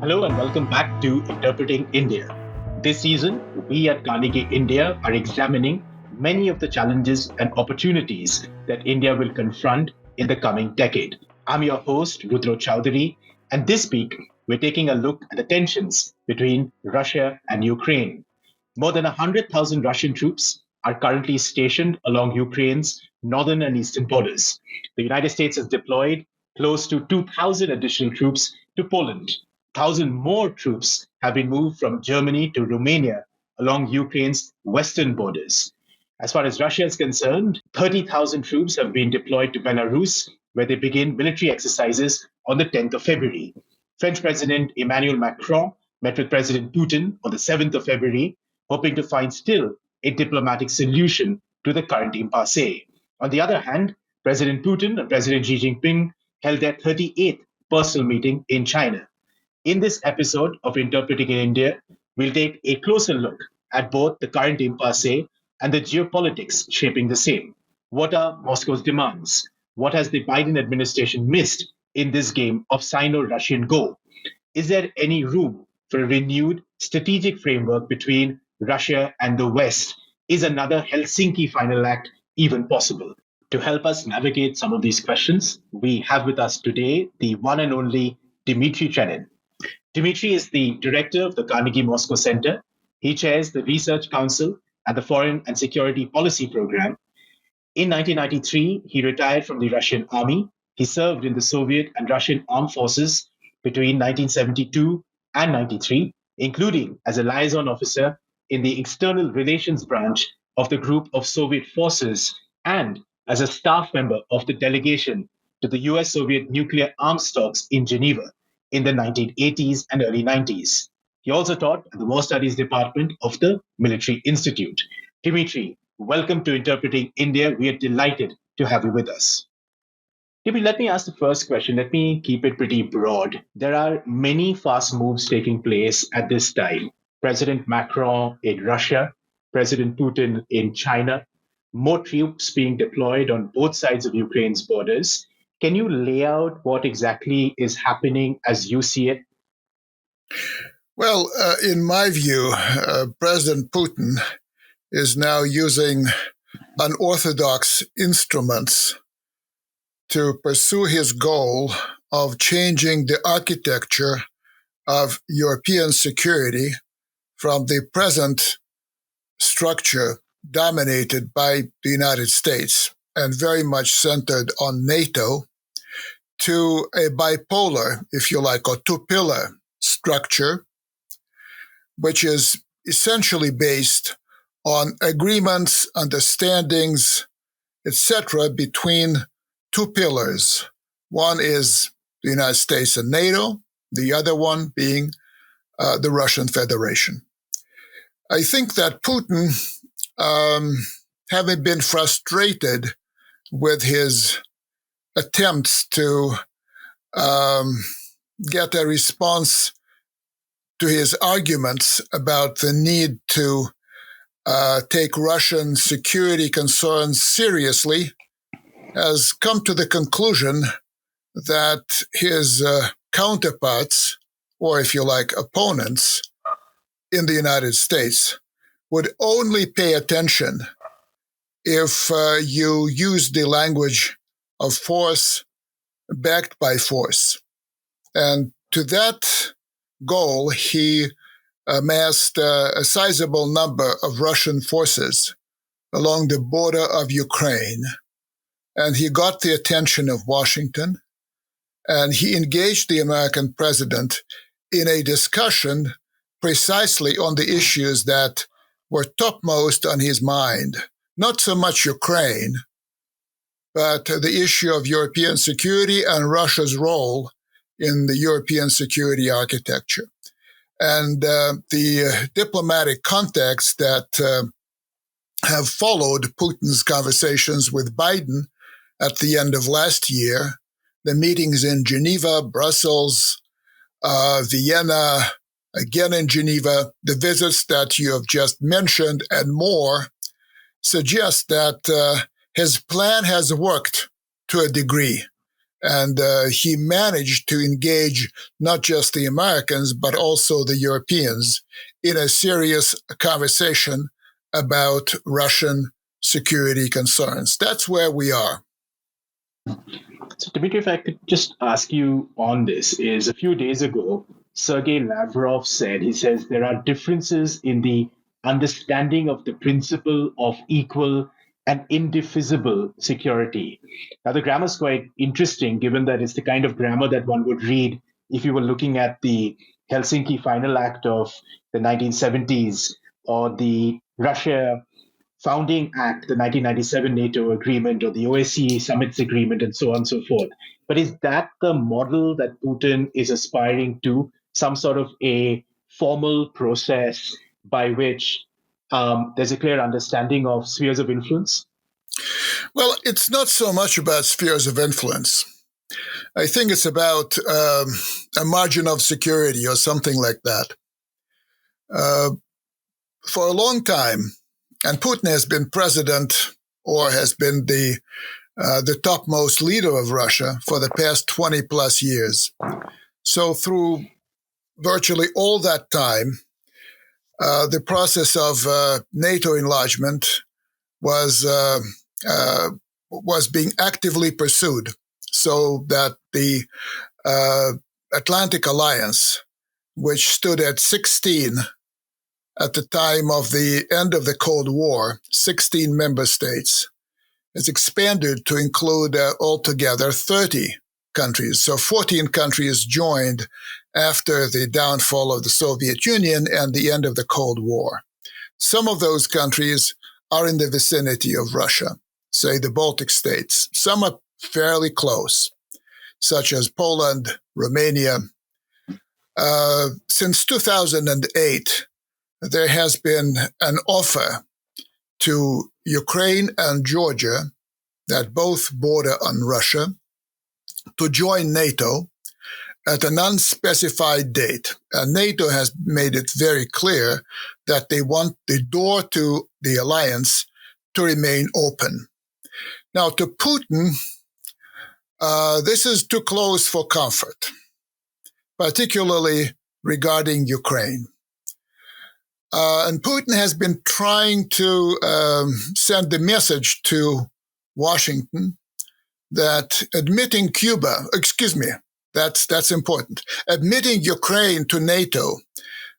Hello and welcome back to Interpreting India. This season, we at Carnegie India are examining many of the challenges and opportunities that India will confront in the coming decade. I'm your host, Rudra Chaudhuri, and this week we're taking a look at the tensions between Russia and Ukraine. More than 100,000 Russian troops are currently stationed along Ukraine's northern and eastern borders. The United States has deployed close to 2,000 additional troops to Poland. 1,000 more troops have been moved from Germany to Romania along Ukraine's western borders. As far as Russia is concerned, 30,000 troops have been deployed to Belarus, where they begin military exercises on the 10th of February. French President Emmanuel Macron met with President Putin on the 7th of February, hoping to find still a diplomatic solution to the current impasse. On the other hand, President Putin and President Xi Jinping held their 38th personal meeting in China. In this episode of Interpreting in India, we'll take a closer look at both the current impasse and the geopolitics shaping the same. What are Moscow's demands? What has the Biden administration missed in this game of Sino-Russian Go? Is there any room for a renewed strategic framework between Russia and the West? Is another Helsinki final act even possible? To help us navigate some of these questions, we have with us today the one and only Dmitri Trenin. Dmitri is the director of the Carnegie Moscow Center. He chairs the Research Council at the Foreign and Security Policy Program. In 1993, he retired from the Russian army. He served in the Soviet and Russian armed forces between 1972 and 93, including as a liaison officer in the External Relations branch of the Group of Soviet Forces and as a staff member of the delegation to the US-Soviet nuclear arms talks in Geneva in the 1980s and early 90s. He also taught at the War Studies Department of the Military Institute. Dmitri, welcome to Interpreting India. We are delighted to have you with us. Dmitri, let me ask the first question. Let me keep it pretty broad. There are many fast moves taking place at this time. President Macron in Russia, President Putin in China, more troops being deployed on both sides of Ukraine's borders. Can you lay out what exactly is happening as you see it? Well, in my view, President Putin is now using unorthodox instruments to pursue his goal of changing the architecture of European security from the present structure dominated by the United States and very much centered on NATO to a bipolar, if you like, or two-pillar structure, which is essentially based on agreements, understandings, etc., between two pillars. One is the United States and NATO, the other one being the Russian Federation. I think that Putin, having been frustrated with his attempts to get a response to his arguments about the need to take Russian security concerns seriously, has come to the conclusion that his counterparts, or if you like, opponents in the United States, would only pay attention if you use the language of force backed by force. And to that goal, he amassed a sizable number of Russian forces along the border of Ukraine. And he got the attention of Washington, and he engaged the American president in a discussion precisely on the issues that were topmost on his mind. Not so much Ukraine, but the issue of European security and Russia's role in the European security architecture. And the diplomatic contacts that have followed Putin's conversations with Biden at the end of last year, the meetings in Geneva, Brussels, Vienna, again in Geneva, the visits that you have just mentioned and more, suggest that his plan has worked to a degree. And he managed to engage not just the Americans, but also the Europeans in a serious conversation about Russian security concerns. That's where we are. So, Dmitry, if I could just ask you on this, is a few days ago, Sergei Lavrov said, he says there are differences in the understanding of the principle of equal and indivisible security. Now, the grammar is quite interesting, given that it's the kind of grammar that one would read if you were looking at the Helsinki Final Act of the 1970s or the Russia Founding Act, the 1997 NATO agreement, or the OSCE summits agreement, and so on and so forth. But is that the model that Putin is aspiring to? Some sort of a formal process by which there's a clear understanding of spheres of influence? Well, it's not so much about spheres of influence. I think it's about a margin of security or something like that. For a long time, and Putin has been president or has been the topmost leader of Russia for the past 20 plus years. So through virtually all that time, the process of NATO enlargement was being actively pursued, so that the Atlantic Alliance, which stood at 16 at the time of the end of the Cold War, 16 member states, has expanded to include altogether 30 countries. So 14 countries joined after the downfall of the Soviet Union and the end of the Cold War. Some of those countries are in the vicinity of Russia, say the Baltic states. Some are fairly close, such as Poland, Romania. Since 2008, there has been an offer to Ukraine and Georgia, that both border on Russia, to join NATO at an unspecified date. And NATO has made it very clear that they want the door to the alliance to remain open. Now, to Putin, this is too close for comfort, particularly regarding Ukraine. And Putin has been trying to send the message to Washington that admitting that's important. Admitting Ukraine to NATO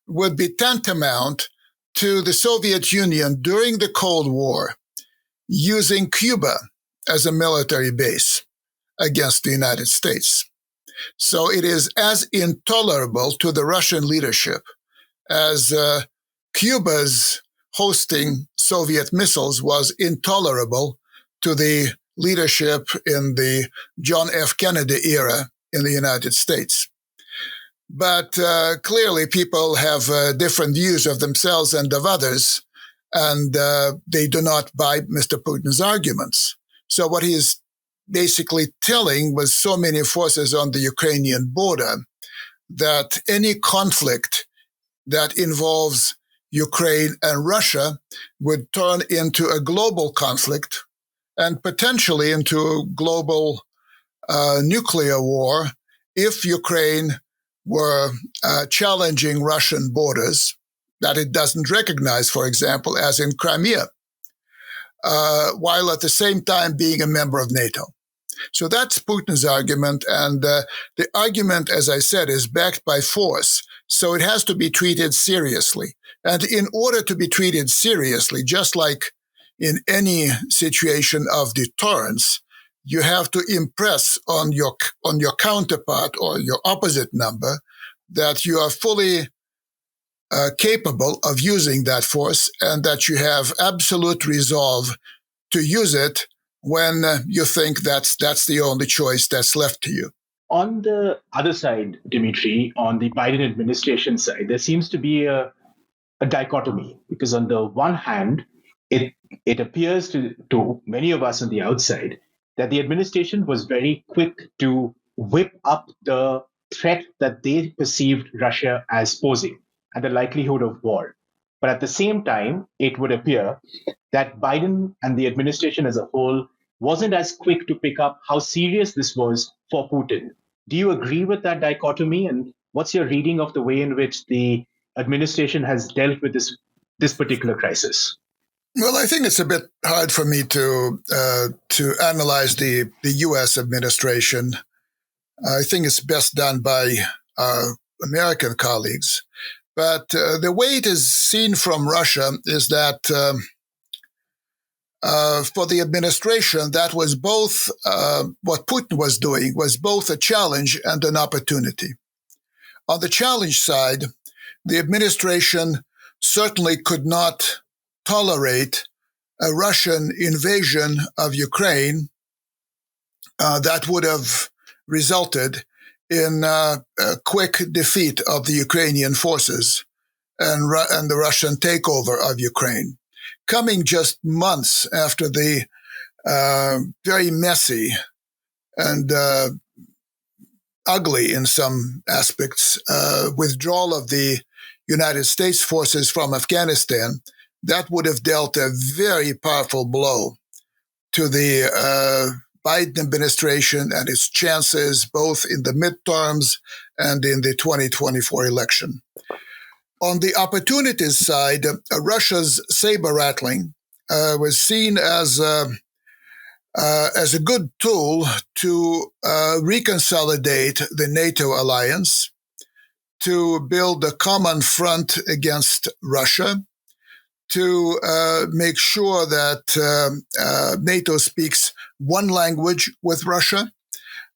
would be tantamount to the Soviet Union during the Cold War using Cuba as a military base against the United States. So it is as intolerable to the Russian leadership as Cuba's hosting Soviet missiles was intolerable to the leadership in the John F. Kennedy era in the United States. But clearly people have different views of themselves and of others, and they do not buy Mr. Putin's arguments. So what he is basically telling with so many forces on the Ukrainian border that any conflict that involves Ukraine and Russia would turn into a global conflict and potentially into a global nuclear war if Ukraine were challenging Russian borders that it doesn't recognize, for example, as in Crimea, while at the same time being a member of NATO. So that's Putin's argument, and the argument, as I said, is backed by force, so it has to be treated seriously. And in order to be treated seriously, just like in any situation of deterrence, you have to impress on your counterpart or your opposite number that you are fully capable of using that force and that you have absolute resolve to use it when you think that's the only choice that's left to you. On the other side, Dmitry, on the Biden administration side, there seems to be a dichotomy, because on the one hand, it appears to many of us on the outside that the administration was very quick to whip up the threat that they perceived Russia as posing and the likelihood of war. But at the same time, it would appear that Biden and the administration as a whole wasn't as quick to pick up how serious this was for Putin. Do you agree with that dichotomy? And what's your reading of the way in which the administration has dealt with this particular crisis? Well, I think it's a bit hard for me to analyze the U.S. administration. I think it's best done by our American colleagues. But the way it is seen from Russia is that for the administration, that was both what Putin was doing was both a challenge and an opportunity. On the challenge side, the administration certainly could not tolerate a Russian invasion of Ukraine that would have resulted in a quick defeat of the Ukrainian forces and the Russian takeover of Ukraine, coming just months after the very messy and ugly in some aspects withdrawal of the United States forces from Afghanistan. That would have dealt a very powerful blow to the Biden administration and its chances both in the midterms and in the 2024 election. On the opportunities side, Russia's saber rattling was seen as a good tool to reconsolidate the NATO alliance, to build a common front against Russia, to make sure that NATO speaks one language with Russia,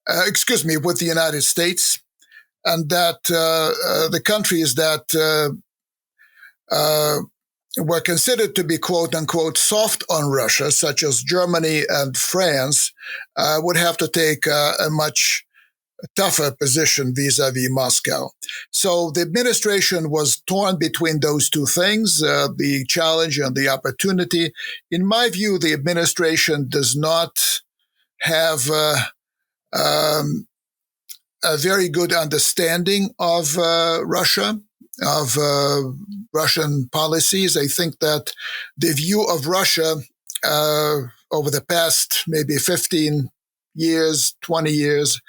with the United States, and that the countries that were considered to be quote unquote soft on Russia, such as Germany and France, would have to take a much tougher position vis-a-vis Moscow. So the administration was torn between those two things, the challenge and the opportunity. In my view, the administration does not have a very good understanding of Russia, of Russian policies. I think that the view of Russia over the past maybe 15 years, 20 years,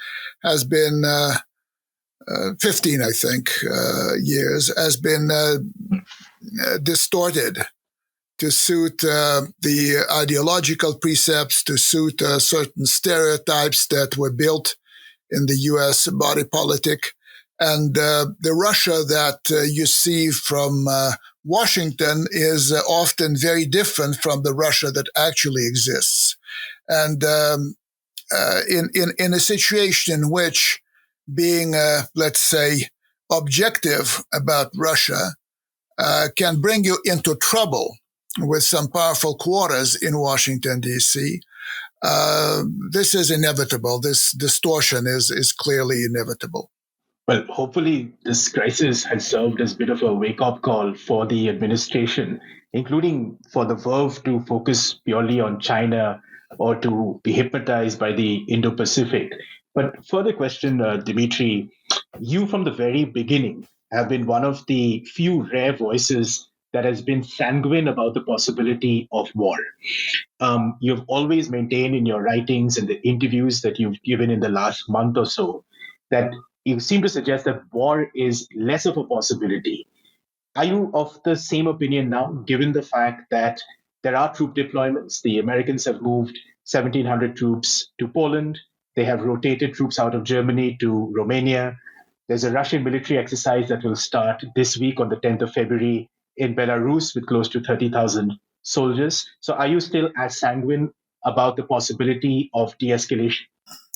has been 15, I think, years, has been distorted to suit the ideological precepts, to suit certain stereotypes that were built in the U.S. body politic. And the Russia that you see from Washington is often very different from the Russia that actually exists. And in a situation in which being, let's say, objective about Russia can bring you into trouble with some powerful quarters in Washington, D.C., this is inevitable. This distortion is clearly inevitable. Well, hopefully this crisis has served as a bit of a wake-up call for the administration, including for the Verve to focus purely on China or to be hypnotized by the Indo-Pacific. But further question, Dmitri, you from the very beginning have been one of the few rare voices that has been sanguine about the possibility of war. You've always maintained in your writings and the interviews that you've given in the last month or so that you seem to suggest that war is less of a possibility. Are you of the same opinion now, given the fact that there are troop deployments? The Americans have moved 1,700 troops to Poland. They have rotated troops out of Germany to Romania. There's a Russian military exercise that will start this week on the 10th of February in Belarus with close to 30,000 soldiers. So are you still as sanguine about the possibility of de-escalation?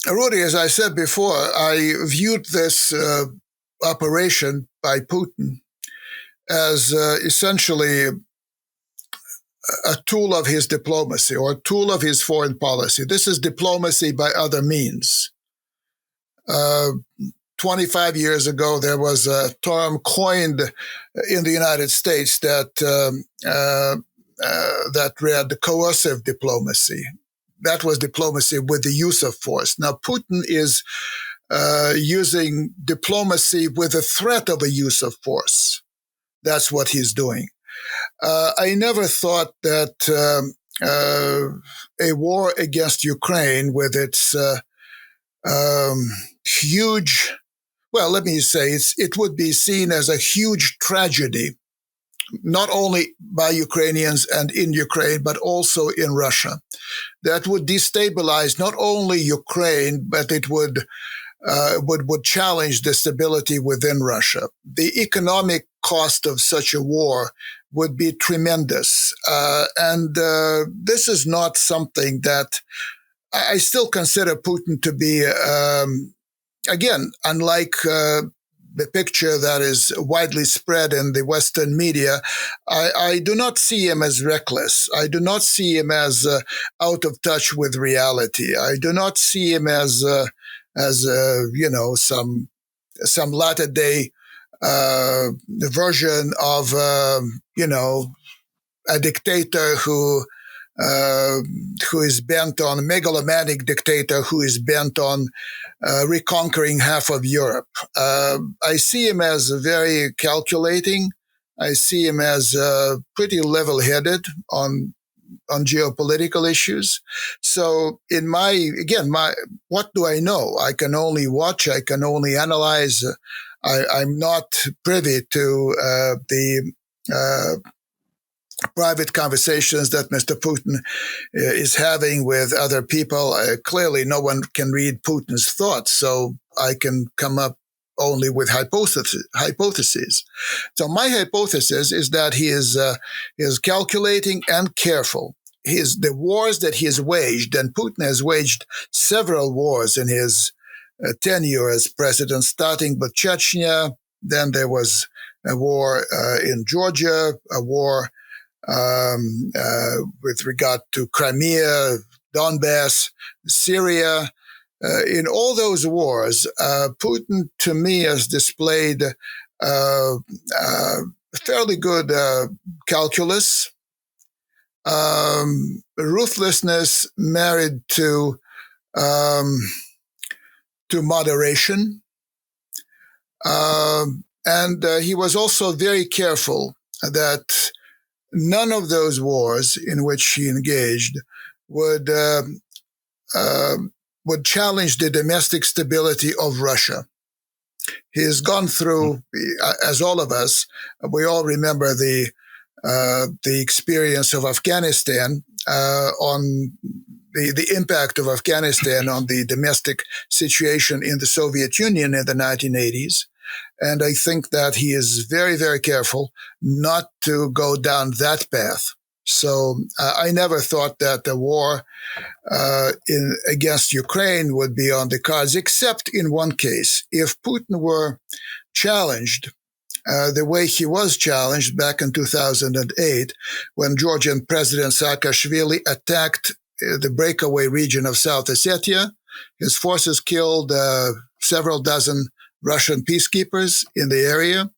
Rudy, as I said before, I viewed this operation by Putin as essentially a tool of his diplomacy or a tool of his foreign policy. This is diplomacy by other means. 25 years ago, there was a term coined in the United States that read coercive diplomacy. That was diplomacy with the use of force. Now, Putin is using diplomacy with the threat of a use of force. That's what he's doing. I never thought that a war against Ukraine with its huge, well, let me say, it would be seen as a huge tragedy, not only by Ukrainians and in Ukraine, but also in Russia. That would destabilize not only Ukraine, but it would challenge the stability within Russia. The economic cost of such a war would be tremendous. And this is not something that I still consider Putin to be, again, unlike the picture that is widely spread in the Western media, I do not see him as reckless. I do not see him as out of touch with reality. I do not see him as some latter day version of a dictator who is bent on, a megalomaniac dictator who is bent on reconquering half of Europe. I see him as very calculating. I see him as pretty level-headed on geopolitical issues. So what do I know? I can only watch. I can only analyze. I'm not privy to the private conversations that Mr. Putin is having with other people. Clearly, no one can read Putin's thoughts, so I can come up only with hypotheses. So my hypothesis is that he is calculating and careful. The wars that he has waged, and Putin has waged several wars in his tenure as president, starting with Chechnya. Then there was a war in Georgia, a war with regard to Crimea, Donbass, Syria. In all those wars, Putin, to me, has displayed fairly good calculus, ruthlessness married to moderation, and he was also very careful that none of those wars in which he engaged would challenge the domestic stability of Russia. He has gone through, as all of us, we all remember the experience of Afghanistan on the impact of Afghanistan on the domestic situation in the Soviet Union in the 1980s. And I think that he is very, very careful not to go down that path. So I never thought that the war against Ukraine would be on the cards, except in one case. If Putin were challenged the way he was challenged back in 2008, when Georgian President Saakashvili attacked the breakaway region of South Ossetia, his forces killed several dozen Russian peacekeepers in the area.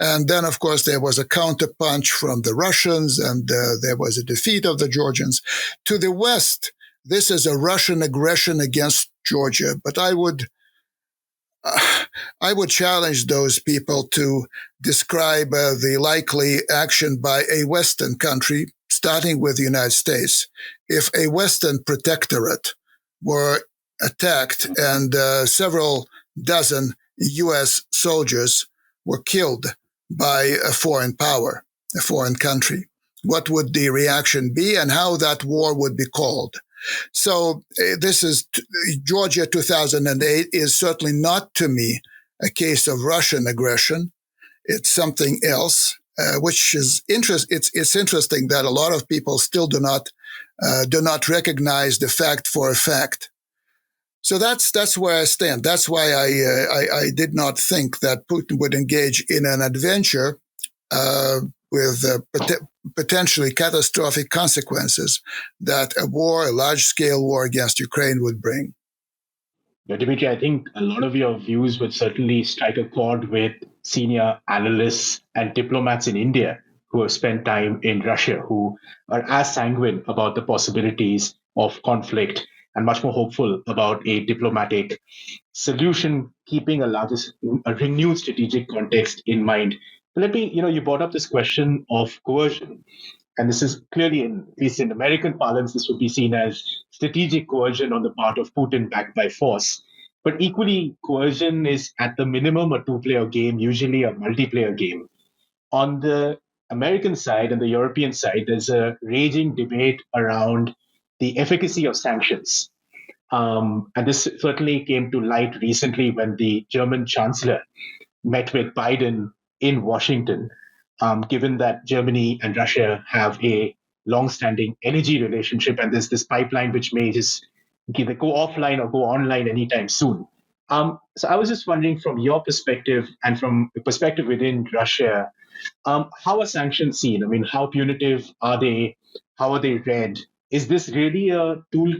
And then, of course, there was a counterpunch from the Russians, and there was a defeat of the Georgians. To the west, this is a Russian aggression against Georgia. But I would challenge those people to describe the likely action by a Western country, starting with the United States. If a Western protectorate were attacked and several dozen U.S. soldiers were killed by a foreign power, a foreign country, what would the reaction be and how that war would be called? So this is Georgia 2008 is certainly not, to me, a case of Russian aggression. It's something else, which is It's interesting that a lot of people still do not recognize the fact for a fact. So that's where I stand. That's why I did not think that Putin would engage in an adventure with potentially catastrophic consequences that a large-scale war against Ukraine would bring. Yeah, Dmitry, I think a lot of your views would certainly strike a chord with senior analysts and diplomats in India who have spent time in Russia, who are as sanguine about the possibilities of conflict and much more hopeful about a diplomatic solution, keeping a renewed strategic context in mind. But let me, you brought up this question of coercion. And this is clearly, at least in American parlance, this would be seen as strategic coercion on the part of Putin backed by force. But equally, coercion is at the minimum a two-player game, usually a multiplayer game. On the American side and the European side, there's a raging debate around the efficacy of sanctions. And this certainly came to light recently when the German chancellor met with Biden in Washington, given that Germany and Russia have a long-standing energy relationship, and there's this pipeline which may just either go offline or go online anytime soon. So I was just wondering, from your perspective and from the perspective within Russia, how are sanctions seen? I mean, how punitive are they? How are they read? Is this really a tool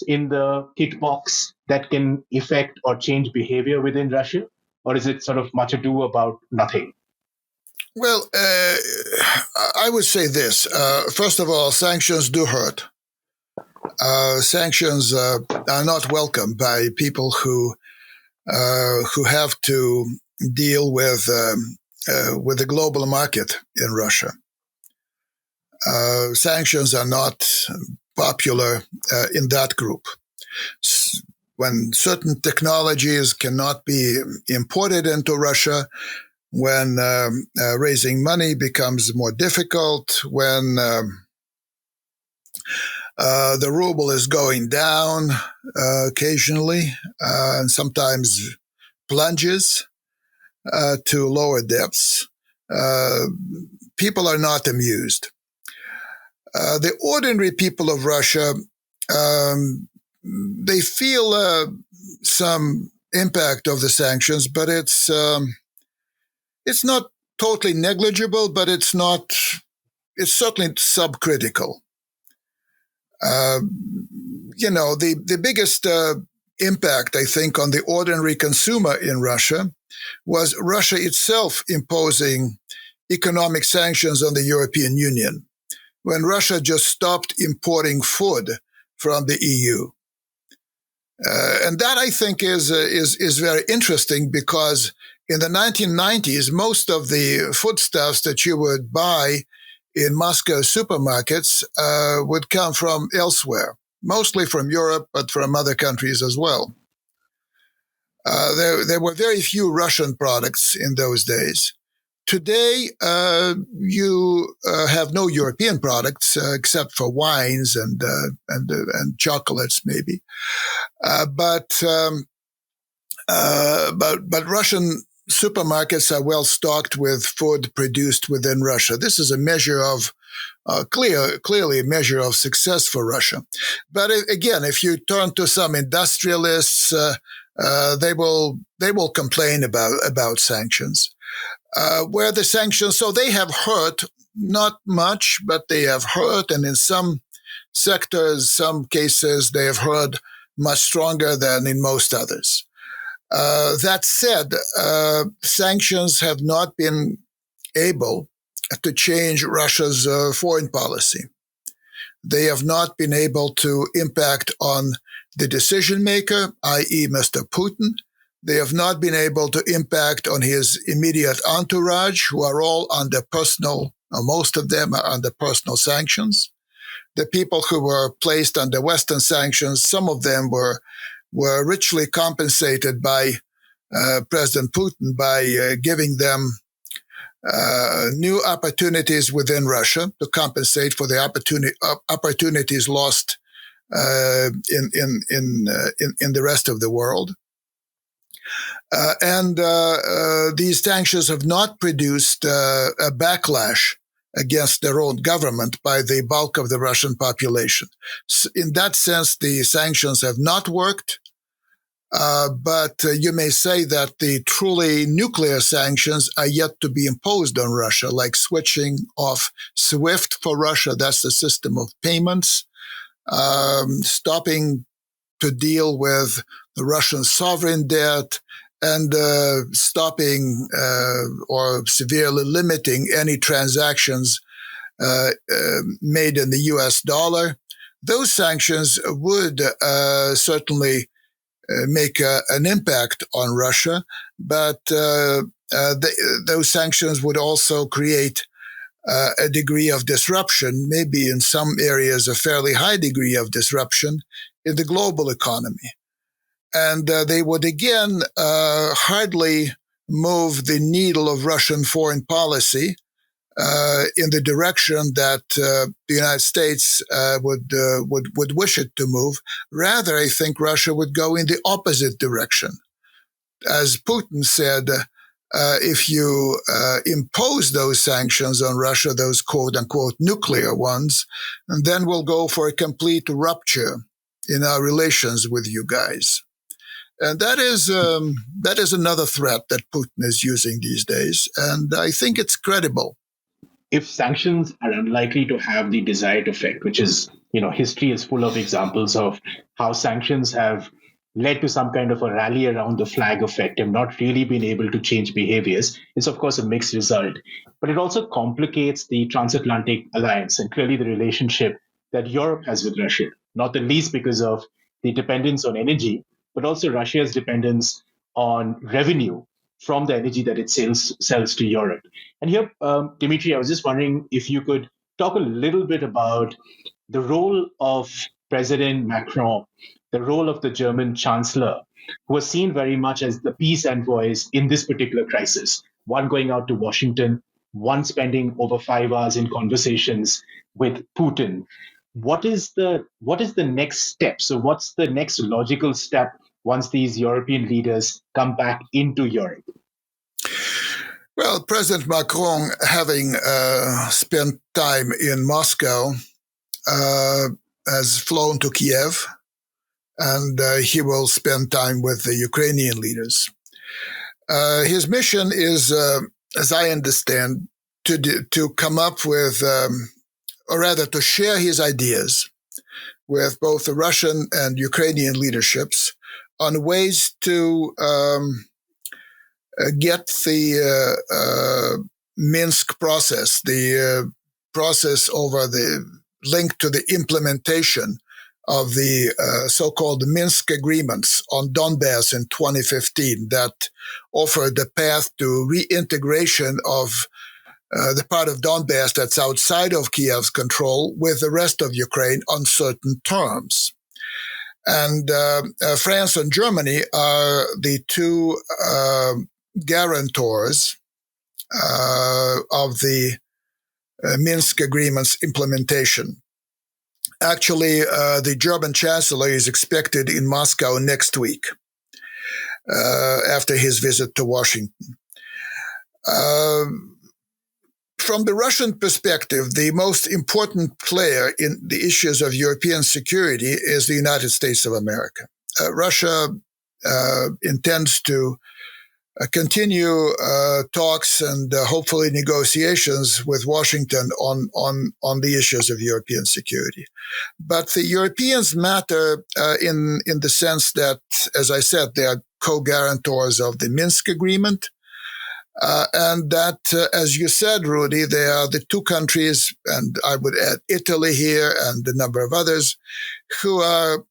in the kit box that can affect or change behavior within Russia? Or is it sort of much ado about nothing? Well, I would say this. First of all, sanctions do hurt. Sanctions are not welcome by people who have to deal with the global market in Russia. Sanctions are not popular in that group. When certain technologies cannot be imported into Russia, when raising money becomes more difficult, when the ruble is going down occasionally, and sometimes plunges to lower depths, people are not amused. The ordinary people of Russia, they feel some impact of the sanctions, but it's not totally negligible, but it's certainly subcritical. The biggest impact, I think, on the ordinary consumer in Russia was Russia itself imposing economic sanctions on the European Union, when Russia just stopped importing food from the EU. And that, I think, is very interesting, because in the 1990s, most of the foodstuffs that you would buy in Moscow supermarkets would come from elsewhere, mostly from Europe, but from other countries as well. There were very few Russian products in those days. Today, you have no European products except for wines and chocolates, maybe. But Russian supermarkets are well stocked with food produced within Russia. This is a measure of clearly a measure of success for Russia. But again, if you turn to some industrialists, they will complain about sanctions. Where the sanctions, so they have hurt, not much, but they have hurt, and in some sectors, some cases, they have hurt much stronger than in most others. That said, sanctions have not been able to change Russia's foreign policy. They have not been able to impact on the decision maker, i.e. Mr. Putin. They have not been able to impact on his immediate entourage, who are all under personal, or most of them are under personal sanctions. The people who were placed under Western sanctions, some of them were richly compensated by President Putin by giving them new opportunities within Russia to compensate for the opportunities lost in the rest of the world. And these sanctions have not produced a backlash against their own government by the bulk of the Russian population. In that sense, the sanctions have not worked. But you may say that the truly nuclear sanctions are yet to be imposed on Russia, like switching off SWIFT for Russia. That's the system of payments. Stopping to deal with the Russian sovereign debt, and stopping or severely limiting any transactions made in the US dollar. Those sanctions would certainly make an impact on Russia, but those sanctions would also create a degree of disruption, maybe in some areas a fairly high degree of disruption in the global economy. And they would again hardly move the needle of Russian foreign policy in the direction that the United States would wish it to move. Rather, I think Russia would go in the opposite direction. As Putin said, if you impose those sanctions on Russia, those quote-unquote nuclear ones, and then we'll go for a complete rupture in our relations with you guys. And that is another threat that Putin is using these days, and I think it's credible. If sanctions are unlikely to have the desired effect, which is, history is full of examples of how sanctions have led to some kind of a rally around the flag effect and not really been able to change behaviors, it's of course a mixed result. But it also complicates the transatlantic alliance and clearly the relationship that Europe has with Russia, not the least because of the dependence on energy, but also Russia's dependence on revenue from the energy that it sells to Europe. And here, Dmitri, I was just wondering if you could talk a little bit about the role of President Macron, the role of the German Chancellor, who was seen very much as the peace envoys in this particular crisis, one going out to Washington, one spending over 5 hours in conversations with Putin. What is the next step? So what's the next logical step once these European leaders come back into Europe? Well, President Macron, having spent time in Moscow, has flown to Kiev, and he will spend time with the Ukrainian leaders. His mission is, as I understand, to come up with, or rather to share his ideas with both the Russian and Ukrainian leaderships on ways to get the Minsk process, the process over the link to the implementation of the so-called Minsk agreements on Donbass in 2015 that offered the path to reintegration of the part of Donbass that's outside of Kiev's control with the rest of Ukraine on certain terms. And France and Germany are the two guarantors of the Minsk agreement's implementation. Actually, the German chancellor is expected in Moscow next week after his visit to Washington. From the Russian perspective, the most important player in the issues of European security is the United States of America. Russia intends to continue talks and hopefully negotiations with Washington on the issues of European security. But the Europeans matter in the sense that, as I said, they are co-guarantors of the Minsk agreement. And that, as you said, Rudy, they are the two countries, and I would add Italy here and a number of others, who are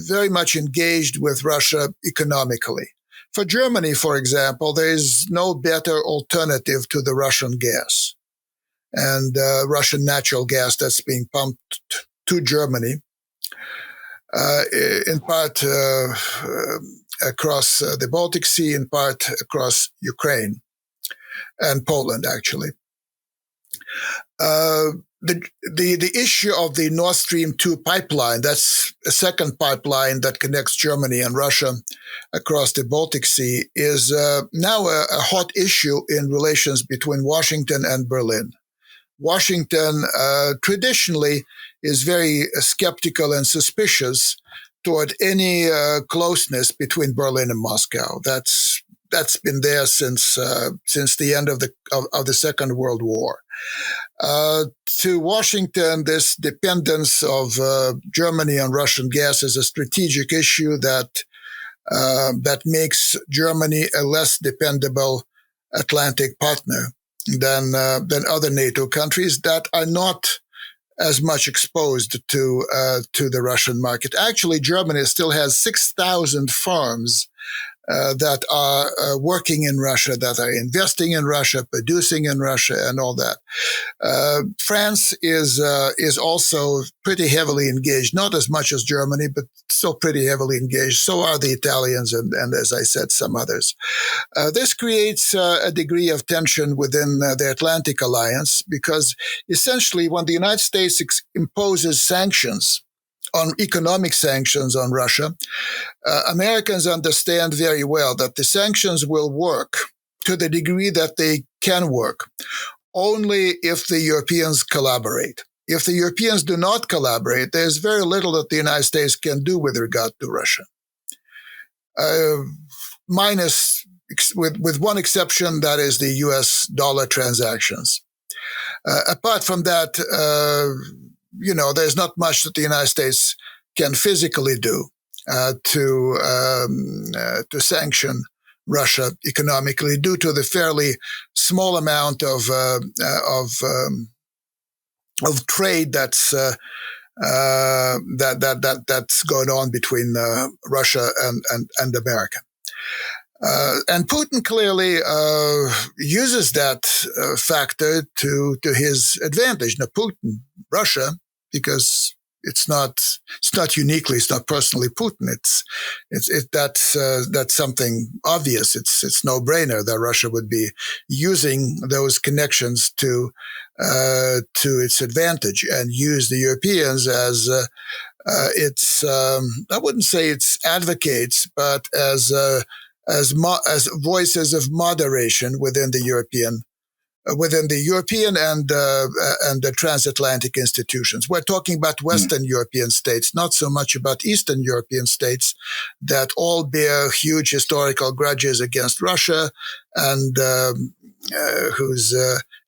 very much engaged with Russia economically. For Germany, for example, there is no better alternative to the Russian gas and Russian natural gas that's being pumped to Germany, in part across the Baltic Sea, in part across Ukraine and Poland, actually. The issue of the Nord Stream 2 pipeline, that's a second pipeline that connects Germany and Russia across the Baltic Sea, is now a hot issue in relations between Washington and Berlin. Washington traditionally is very skeptical and suspicious toward any closeness between Berlin and Moscow. That's been there since the end of the Second World War. To Washington, this dependence of Germany on Russian gas is a strategic issue that makes Germany a less dependable Atlantic partner than other NATO countries that are not as much exposed to the Russian market. Actually, Germany still has 6,000 firms that are working in Russia, that are investing in Russia, producing in Russia, and all that. France is also pretty heavily engaged, not as much as Germany, but still pretty heavily engaged. So are the Italians, and as I said, some others. This creates a degree of tension within the Atlantic Alliance because essentially when the United States imposes sanctions, on economic sanctions on Russia, Americans understand very well that the sanctions will work to the degree that they can work only if the Europeans collaborate. If the Europeans do not collaborate, there's very little that the United States can do with regard to Russia. With one exception, that is the US dollar transactions. Apart from that, there's not much that the United States can physically do to sanction Russia economically due to the fairly small amount of trade that's going on between Russia and America. And Putin clearly uses that factor to his advantage. Now, Russia, because it's not personally Putin. That's something obvious. It's no brainer that Russia would be using those connections to its advantage and use the Europeans as its I wouldn't say its advocates, but as voices of moderation within the European and the transatlantic institutions. We're talking about Western European states, not so much about Eastern European states that all bear huge historical grudges against Russia and whose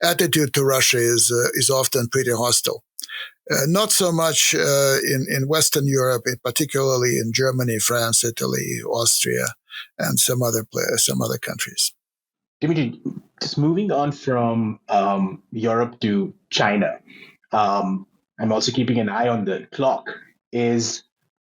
attitude to Russia is often pretty hostile. Not so much in Western Europe, particularly in Germany, France, Italy, Austria, and some other countries. Dmitri, just moving on from Europe to China, I'm also keeping an eye on the clock, is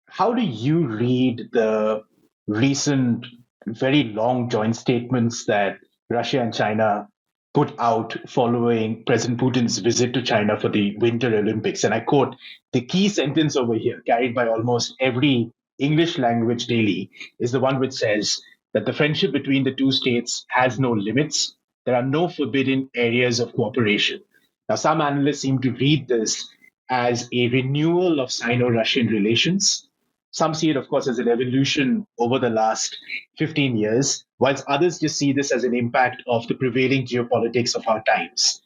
how do you read the recent very long joint statements that Russia and China put out following President Putin's visit to China for the Winter Olympics? And I quote, the key sentence over here, carried by almost every English language daily, is the one which says that the friendship between the two states has no limits. There are no forbidden areas of cooperation. Now, some analysts seem to read this as a renewal of Sino-Russian relations. Some see it, of course, as an evolution over the last 15 years, whilst others just see this as an impact of the prevailing geopolitics of our times.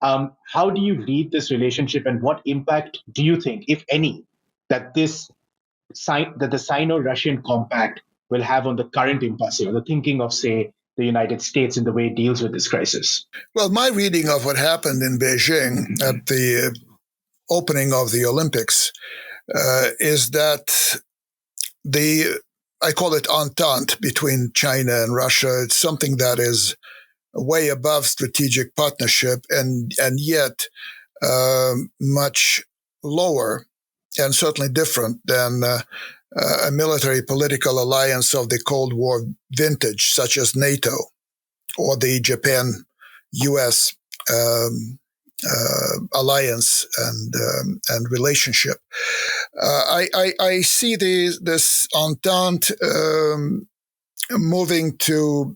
How do you read this relationship, and what impact do you think, if any, that the Sino-Russian compact will have on the current impasse, or the thinking of, say, the United States in the way it deals with this crisis? Well, my reading of what happened in Beijing at the opening of the Olympics is that I call it entente between China and Russia. It's something that is way above strategic partnership and yet much lower and certainly different than a military political alliance of the Cold War vintage, such as NATO or the Japan-US alliance and relationship. I see this entente moving to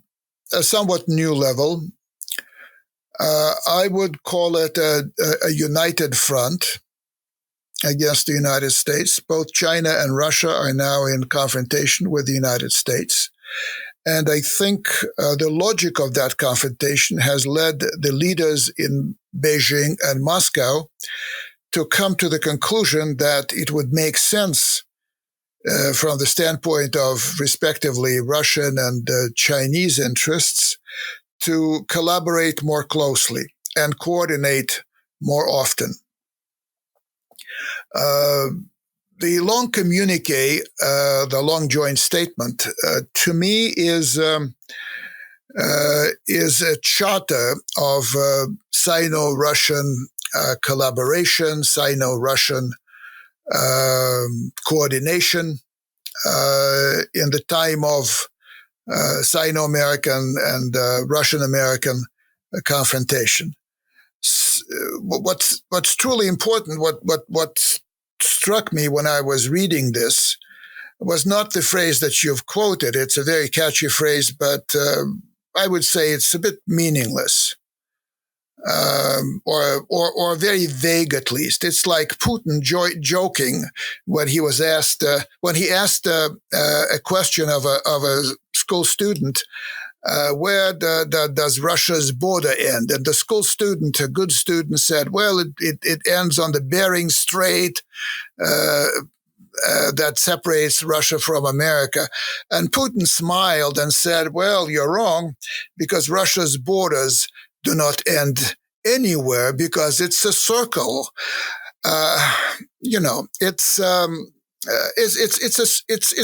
a somewhat new level. I would call it a united front against the United States. Both China and Russia are now in confrontation with the United States. And I think the logic of that confrontation has led the leaders in Beijing and Moscow to come to the conclusion that it would make sense from the standpoint of respectively Russian and Chinese interests to collaborate more closely and coordinate more often. The long communique, the long joint statement, to me is a charter of Sino-Russian collaboration, Sino-Russian coordination in the time of Sino-American and Russian-American confrontation. What's truly important, what struck me when I was reading this, was not the phrase that you've quoted. It's a very catchy phrase, but I would say it's a bit meaningless, or very vague at least. It's like Putin joking when he was asked a question of a school student. Where does Russia's border end? And the school student, a good student, said, well, it ends on the Bering Strait that separates Russia from America. And Putin smiled and said, well, you're wrong, because Russia's borders do not end anywhere because it's a circle. It's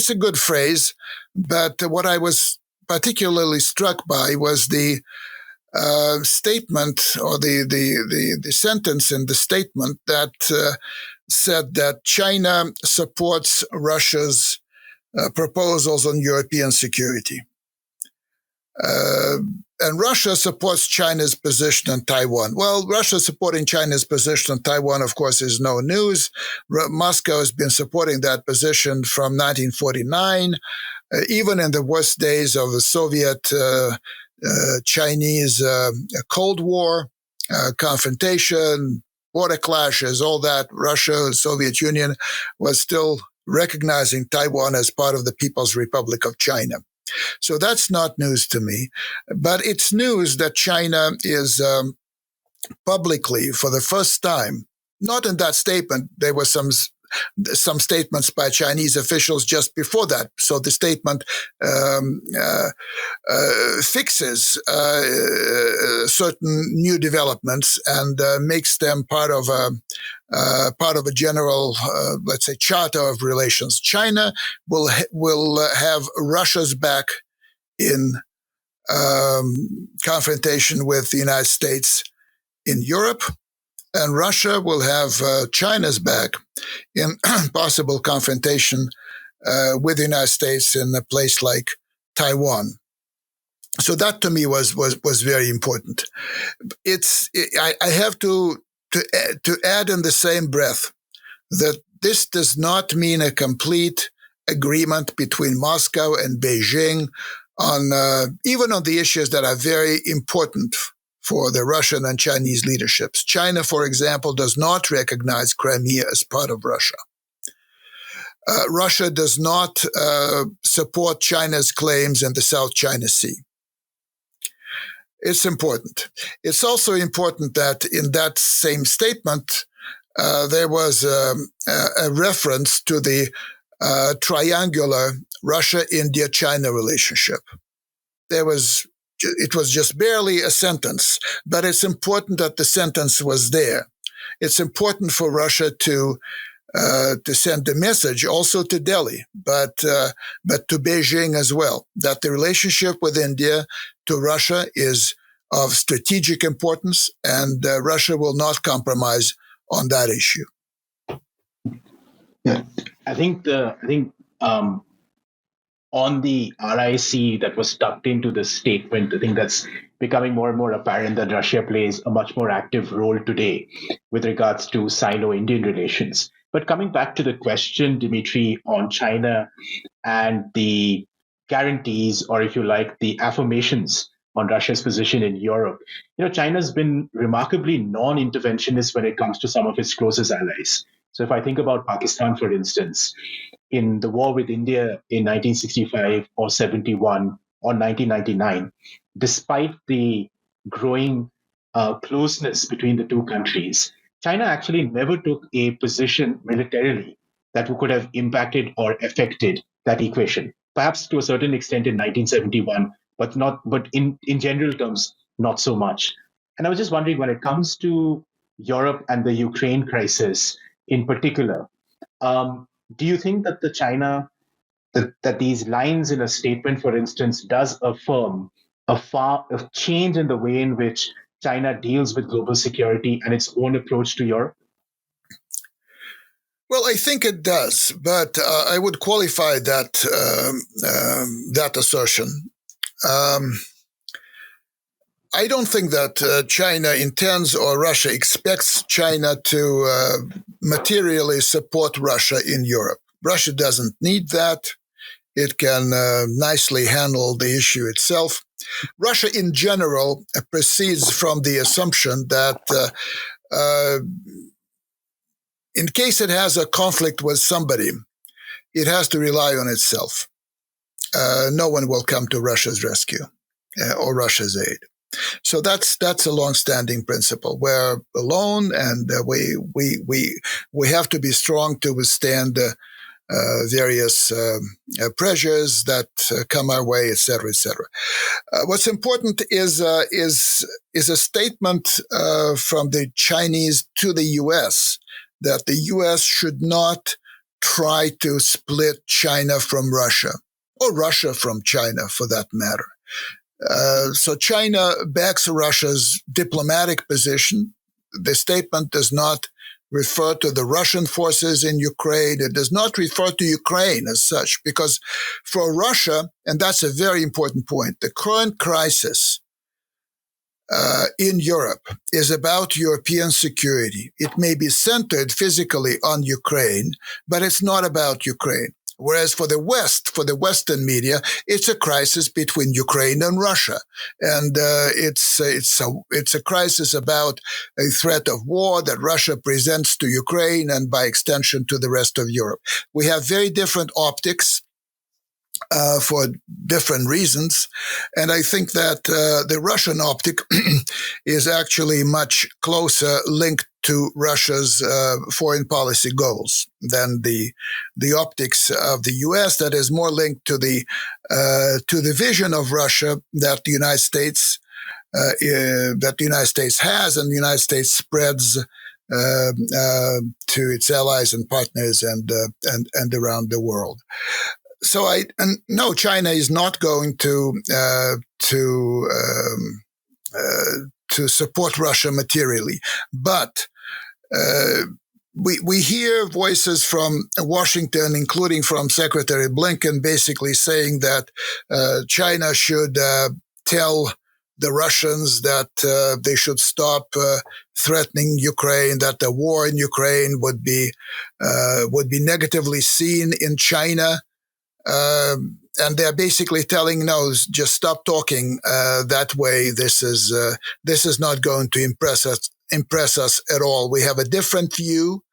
a good phrase, but what I was particularly struck by was the statement, or the sentence in the statement that said that China supports Russia's proposals on European security. And Russia supports China's position on Taiwan. Well, Russia supporting China's position on Taiwan, of course, is no news. Moscow has been supporting that position from 1949. Even in the worst days of the Soviet Chinese Cold War, confrontation, border clashes, all that, Russia, the Soviet Union was still recognizing Taiwan as part of the People's Republic of China. So that's not news to me. But it's news that China is publicly, for the first time, not in that statement, there were some statements by Chinese officials just before that. So the statement fixes certain new developments and makes them part of a general, let's say, charter of relations. China will have Russia's back in confrontation with the United States in Europe, and Russia will have China's back in possible confrontation with the United States in a place like Taiwan. So that to me was very important. I have to add in the same breath that this does not mean a complete agreement between Moscow and Beijing on even on the issues that are very important for the Russian and Chinese leaderships. China, for example, does not recognize Crimea as part of Russia. Russia does not support China's claims in the South China Sea. It's important. It's also important that in that same statement, there was a reference to the triangular Russia-India-China relationship. It was just barely a sentence, but it's important that the sentence was there. It's important for Russia to send a message also to Delhi, but to Beijing as well, that the relationship with India to Russia is of strategic importance, and Russia will not compromise on that issue. Yeah, I think on the RIC that was tucked into the statement, I think that's becoming more and more apparent that Russia plays a much more active role today with regards to Sino-Indian relations. But coming back to the question, Dmitri, on China and the guarantees, or if you like, the affirmations on Russia's position in Europe, China's been remarkably non-interventionist when it comes to some of its closest allies. So if I think about Pakistan, for instance, in the war with India in 1965 or 71 or 1999, despite the growing closeness between the two countries, China actually never took a position militarily that could have impacted or affected that equation. Perhaps to a certain extent in 1971, but in general terms, not so much. And I was just wondering, when it comes to Europe and the Ukraine crisis in particular, do you think that that these lines in a statement, for instance, does affirm a change in the way in which China deals with global security and its own approach to Europe? Well, I think it does, but I would qualify that assertion I don't think that China intends or Russia expects China to materially support Russia in Europe. Russia doesn't need that. It can nicely handle the issue itself. Russia, in general, proceeds from the assumption that in case it has a conflict with somebody, it has to rely on itself. No one will come to Russia's rescue or Russia's aid. So that's a long-standing principle. We're alone, and we have to be strong to withstand various pressures that come our way, etc., etc. What's important is a statement from the Chinese to the U.S. that the U.S. should not try to split China from Russia, or Russia from China, for that matter. So China backs Russia's diplomatic position. The statement does not refer to the Russian forces in Ukraine. It does not refer to Ukraine as such, because for Russia, and that's a very important point, the current crisis in Europe is about European security. It may be centered physically on Ukraine, but it's not about Ukraine. Whereas for the West, for the Western media, it's a crisis between Ukraine and Russia, and it's a crisis about a threat of war that Russia presents to Ukraine and, by extension, to the rest of Europe. We have very different optics for different reasons, and I think that the Russian optic is actually much closer linked to Russia's foreign policy goals than the optics of the U.S. that is more linked to the vision of Russia that the United States has, and the United States spreads to its allies and partners and around the world. So no, China is not going to support Russia materially, but we hear voices from Washington, including from Secretary Blinken, basically saying that China should tell the Russians that they should stop threatening Ukraine, that the war in Ukraine would be negatively seen in China. And they're basically telling, no, just stop talking that way. This is not going to impress us at all. We have a different view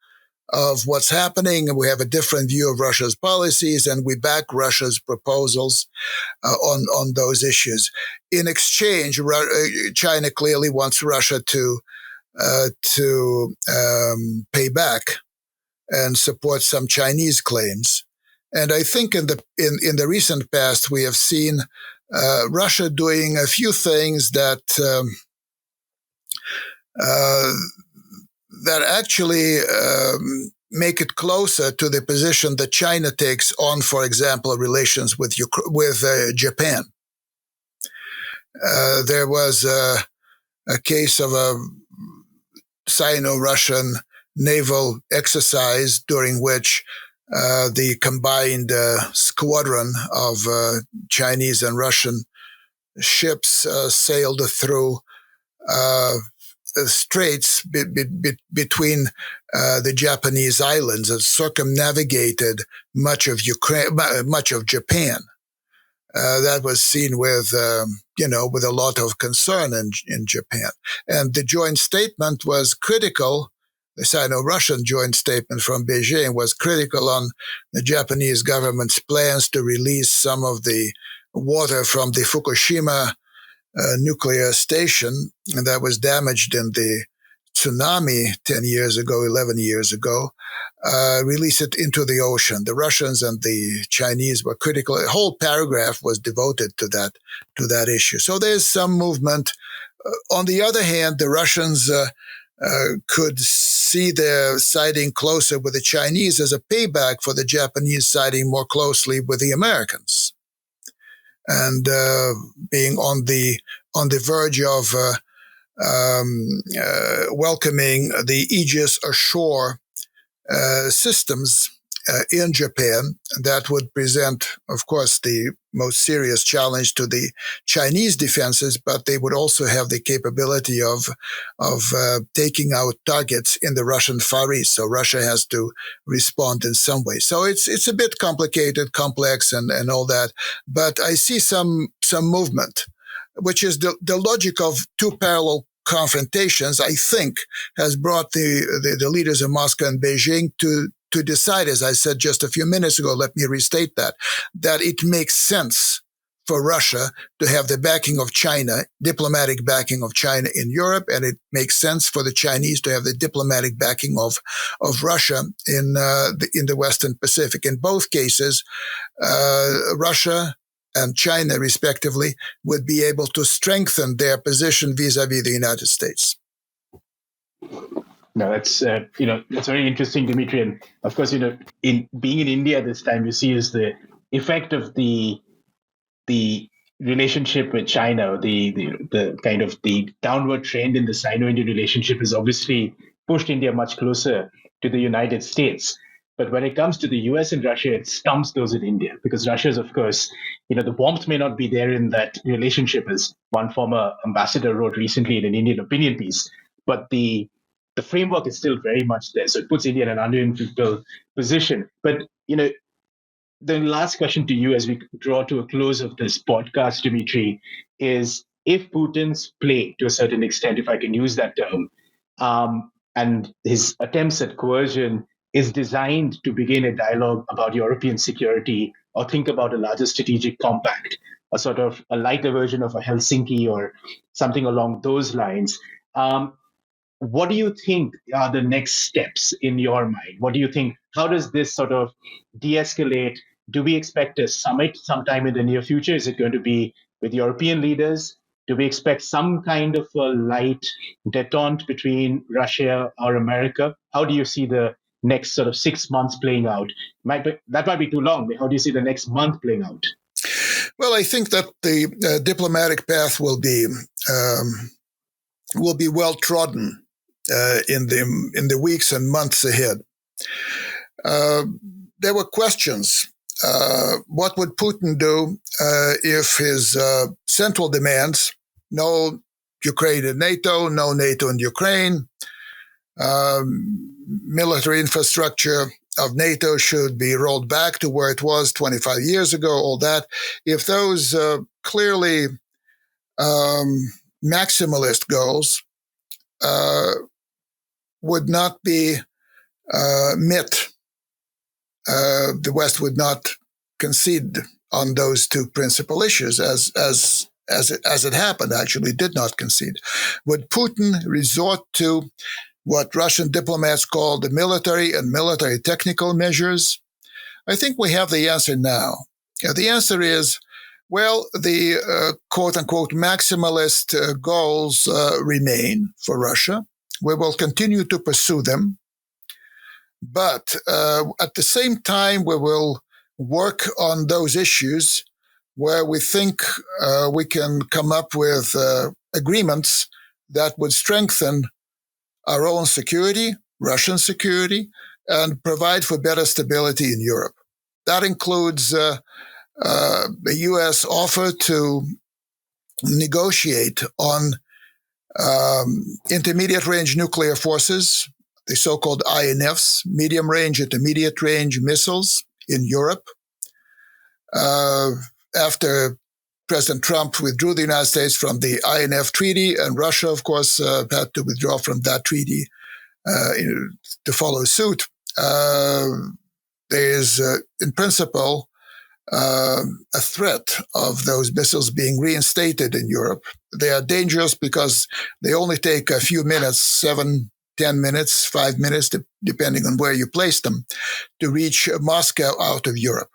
of what's happening, and we have a different view of Russia's policies, and we back Russia's proposals on those issues. In exchange, China clearly wants Russia to pay back and support some Chinese claims. And I think in the recent past, we have seen Russia doing a few things that actually make it closer to the position that China takes on, for example, relations with Japan. There was a case of a Sino-Russian naval exercise during which the combined squadron of Chinese and Russian ships sailed through straits between the Japanese islands and circumnavigated much of Japan. That was seen with a lot of concern in Japan. And the joint statement was critical. The Sino-Russian joint statement from Beijing was critical on the Japanese government's plans to release some of the water from the Fukushima nuclear station that was damaged in the tsunami 11 years ago, release it into the ocean. The Russians and the Chinese were critical. A whole paragraph was devoted to that issue. So there's some movement. On the other hand, the Russians could see their siding closer with the Chinese as a payback for the Japanese siding more closely with the Americans, and being on the verge of welcoming the Aegis ashore systems in Japan. That would present, of course, the most serious challenge to the Chinese defenses, but they would also have the capability of taking out targets in the Russian Far East. So Russia has to respond in some way. So it's a bit complicated, complex, and all that. But I see some movement, which is the logic of two parallel confrontations, I think, has brought the leaders of Moscow and Beijing to decide, as I said just a few minutes ago, let me restate that it makes sense for Russia to have the backing of China, diplomatic backing of China in Europe, and it makes sense for the Chinese to have the diplomatic backing of Russia in the Western Pacific. In both cases, Russia and China, respectively, would be able to strengthen their position vis-a-vis the United States. No, that's very interesting, Dmitry. And of course, in being in India this time, you see is the effect of the relationship with China, the kind of the downward trend in the Sino-Indian relationship has obviously pushed India much closer to the United States. But when it comes to the US and Russia, it stumps those in India because Russia is, of course, the warmth may not be there in that relationship, as one former ambassador wrote recently in an Indian opinion piece. But the framework is still very much there. So it puts India in an unequivocal position. But, the last question to you as we draw to a close of this podcast, Dmitry, is if Putin's play, to a certain extent, if I can use that term, and his attempts at coercion is designed to begin a dialogue about European security or think about a larger strategic compact, a sort of a lighter version of a Helsinki or something along those lines. What do you think are the next steps in your mind? What do you think? How does this sort of de-escalate? Do we expect a summit sometime in the near future? Is it going to be with European leaders? Do we expect some kind of a light detente between Russia or America? How do you see the next sort of 6 months playing out? That might be too long. How do you see the next month playing out? Well, I think that the diplomatic path will be well trodden in the weeks and months ahead. There were questions. What would Putin do if his central demands, no Ukraine in NATO, no NATO in Ukraine, military infrastructure of NATO should be rolled back to where it was 25 years ago, all that, if those clearly maximalist goals would not be met, the West would not concede on those two principal issues, as it happened, actually did not concede. Would Putin resort to what Russian diplomats call the military and military technical measures? I think we have the answer now. The answer is, well, the quote-unquote maximalist goals remain for Russia. We will continue to pursue them. But at the same time, we will work on those issues where we think we can come up with agreements that would strengthen our own security, Russian security, and provide for better stability in Europe. That includes the U.S. offer to negotiate on intermediate-range nuclear forces, the so-called INFs, medium-range, intermediate-range missiles in Europe. After President Trump withdrew the United States from the INF treaty, and Russia, of course, had to withdraw from that treaty to follow suit. There is, in principle, a threat of those missiles being reinstated in Europe. They are dangerous because they only take a few minutes, 7, 10 minutes, 5 minutes, depending on where you place them, to reach Moscow out of Europe.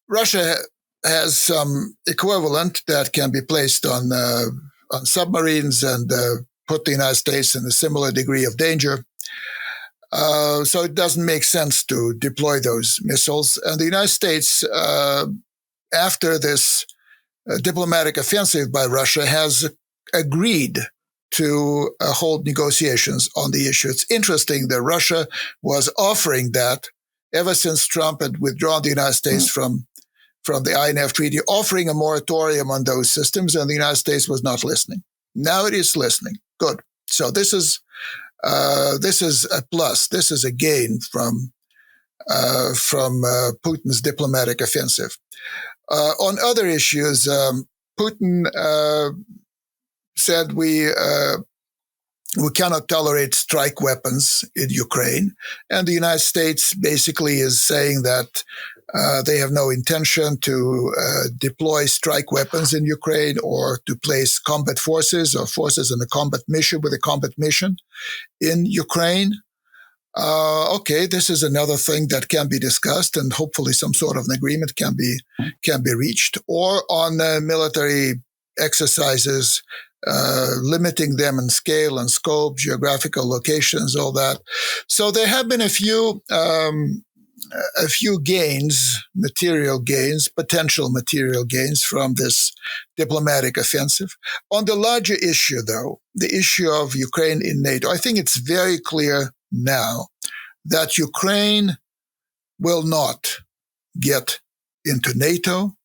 Russia has some equivalent that can be placed on submarines and put the United States in a similar degree of danger. So it doesn't make sense to deploy those missiles. And the United States, after this diplomatic offensive by Russia, has agreed to hold negotiations on the issue. It's interesting that Russia was offering that ever since Trump had withdrawn the United States from the INF Treaty, offering a moratorium on those systems, and the United States was not listening. Now it is listening. Good. So this is a plus. This is a gain from Putin's diplomatic offensive. On other issues, Putin said we cannot tolerate strike weapons in Ukraine, and the United States basically is saying that they have no intention to deploy strike weapons in Ukraine or to place combat forces or forces in a combat mission with a combat mission in Ukraine. Okay, this is another thing that can be discussed, and hopefully some sort of an agreement can be reached, or on military exercises, limiting them in scale and scope, geographical locations, all that. So there have been a few gains, potential material gains from this diplomatic offensive. On the larger issue, though, the issue of Ukraine in NATO, I think it's very clear now that Ukraine will not get into NATO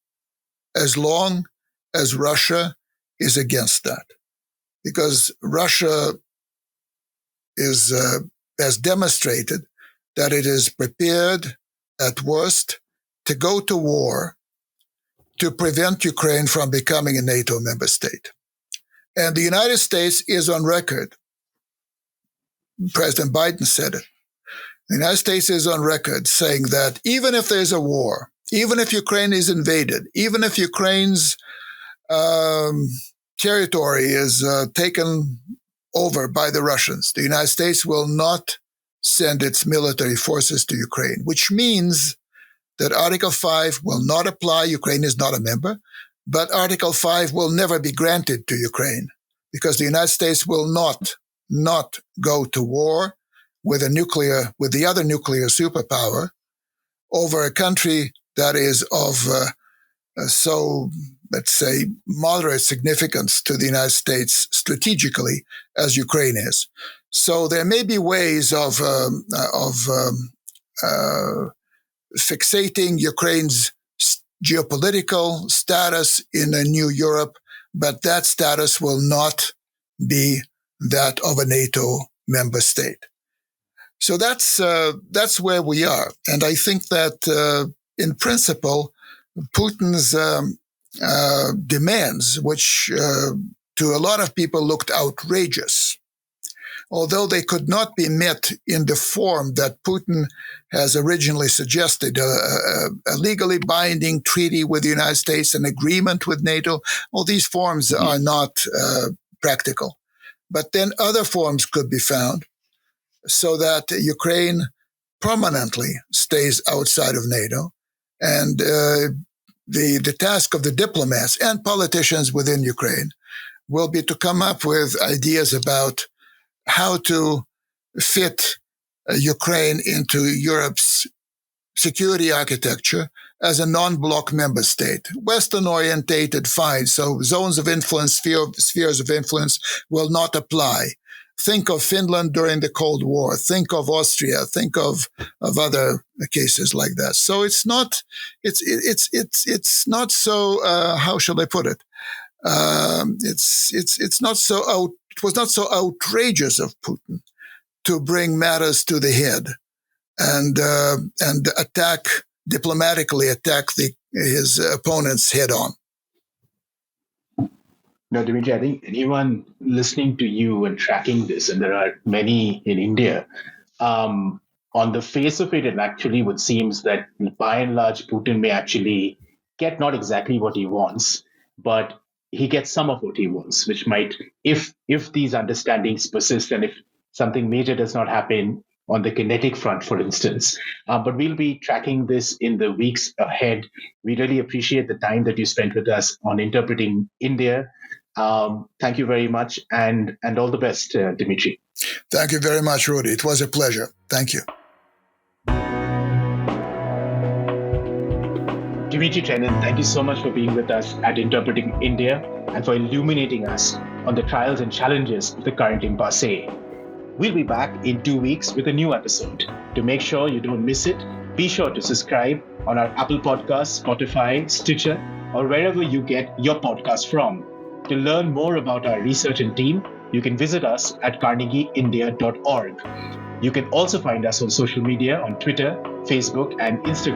as long as Russia is against that. Because Russia has demonstrated that it is prepared, at worst, to go to war to prevent Ukraine from becoming a NATO member state. And the United States is on record. President Biden said it. The United States is on record saying that even if there's a war, even if Ukraine is invaded, even if Ukraine's territory is taken over by the Russians, the United States will not send its military forces to Ukraine, which means that Article 5 will not apply. Ukraine is not a member, but Article 5 will never be granted to Ukraine because the United States will not go to war with the other nuclear superpower over a country that is of so, let's say, moderate significance to the United States strategically as Ukraine is. So there may be ways of fixating Ukraine's geopolitical status in a new Europe, but that status will not be that of a NATO member state. So that's where we are. And I think that in principle, Putin's demands, which to a lot of people looked outrageous, although they could not be met in the form that Putin has originally suggested, a legally binding treaty with the United States, an agreement with NATO, all these forms are not practical. But then other forms could be found so that Ukraine permanently stays outside of NATO. And the task of the diplomats and politicians within Ukraine will be to come up with ideas about how to fit Ukraine into Europe's security architecture as a non-bloc member state. Western-orientated, fine. So zones of influence, spheres of influence will not apply. Think of Finland during the Cold War. Think of Austria. Think of other cases like that. So it's not so. How shall I put it? It's not so. It was not so outrageous of Putin to bring matters to the head and diplomatically attack his opponents head on. No, Dmitry, I think anyone listening to you and tracking this, and there are many in India, on the face of it, it actually would seem that by and large, Putin may actually get not exactly what he wants, but he gets some of what he wants, which might, if these understandings persist and if something major does not happen on the kinetic front, for instance. But we'll be tracking this in the weeks ahead. We really appreciate the time that you spent with us on interpreting India. Thank you very much, and all the best, Dmitry. Thank you very much, Rudy. It was a pleasure. Thank you. Dmitri Trenin, thank you so much for being with us at Interpreting India and for illuminating us on the trials and challenges of the current impasse. We'll be back in 2 weeks with a new episode. To make sure you don't miss it, be sure to subscribe on our Apple Podcasts, Spotify, Stitcher, or wherever you get your podcast from. To learn more about our research and team, you can visit us at carnegieindia.org. You can also find us on social media on Twitter, Facebook, and Instagram.